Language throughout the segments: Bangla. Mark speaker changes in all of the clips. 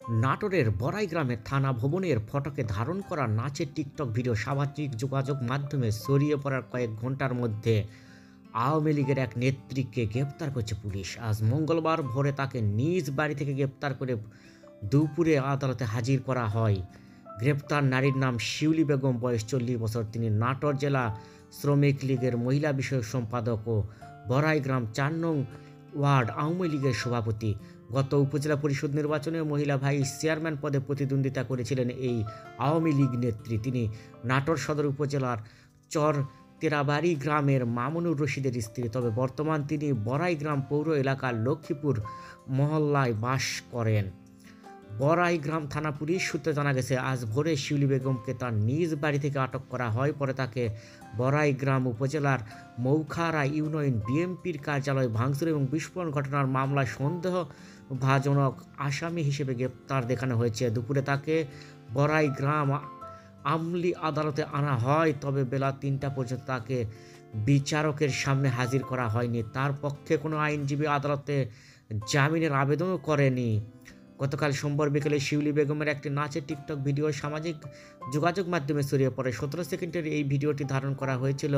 Speaker 1: নাটোরের বড়াই গ্রামের থানা ভবনের ফটকে ধারণ করা নাচের টিকটক ভিডিও সামাজিক যোগাযোগ মাধ্যমে ছড়িয়ে পড়ার কয়েক ঘন্টার মধ্যে আওয়ামী লীগের এক নেত্রীকে গ্রেপ্তার করেছে পুলিশ। আজ মঙ্গলবার ভোরে তাকে নিজ বাড়ি থেকে গ্রেপ্তার করে দুপুরে আদালতে হাজির করা হয়। গ্রেপ্তার নারীর নাম শিউলি বেগম, বয়স 40 বছর। তিনি নাটোর জেলা শ্রমিক লীগের মহিলা বিষয়ক সম্পাদক ও বড়াই গ্রাম 4 নং ওয়ার্ড আওয়ামী লীগের সভাপতি। গত উপজেলা পরিষদ নির্বাচনে মহিলা ভাইস চেয়ারম্যান পদে প্রতিদ্বন্দ্বিতা করেছিলেন এই আওয়ামী লীগ নেত্রী। তিনি নাটোর সদর উপজেলার চর তেরাবাড়ি গ্রামের মামুনুর রশিদের স্ত্রী। তবে বর্তমান তিনি বড়াই গ্রাম পৌর এলাকার লক্ষ্মীপুর মহল্লায় বাস করেন। বড়াই গ্রাম থানা পুলিশ সূত্রে জানা গেছে, আজ ভোরে শিউলি বেগমকে তার নিজ বাড়ি থেকে আটক করা হয়। পরে তাকে বড়াই গ্রাম উপজেলার মৌখারা ইউনিয়ন বিএনপির কার্যালয় ভাঙচুর এবং বিস্ফোরণ ঘটনার মামলায় সন্দেহভাজনক আসামি হিসেবে গ্রেপ্তার দেখানো হয়েছে। দুপুরে তাকে বড়াই গ্রাম আমলি আদালতে আনা হয়, তবে বেলা 3টা পর্যন্ত তাকে বিচারকের সামনে হাজির করা হয়নি। তার পক্ষে কোনো আইনজীবী আদালতে জামিনের আবেদনও করেনি। গতকাল সোমবার বিকেলে শিউলি বেগমের একটি নাচের টিকটক ভিডিও সামাজিক যোগাযোগ মাধ্যমে ছড়িয়ে পড়ে। 17 সেকেন্ডের এই ভিডিওটি ধারণ করা হয়েছিল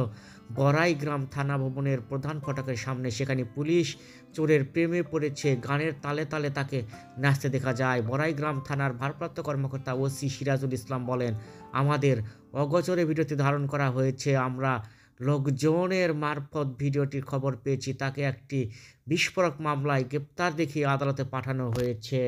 Speaker 1: বড়াই গ্রাম থানা ভবনের প্রধান ফটকের সামনে। সেখানে পুলিশ চোরের প্রেমে পড়েছে গানের তালে তালে তাকে নাচতে দেখা যায়। বড়াই গ্রাম থানার ভারপ্রাপ্ত কর্মকর্তা ওসি সিরাজুল ইসলাম বলেন, আমাদের অগোচরে ভিডিওটি ধারণ করা হয়েছে। আমরা লোকজনের মারফত ভিডিওটির খবর পেয়েছি। তাকে একটি বিস্ফোরক মামলায় গ্রেপ্তার দেখিয়ে আদালতে পাঠানো হয়েছে।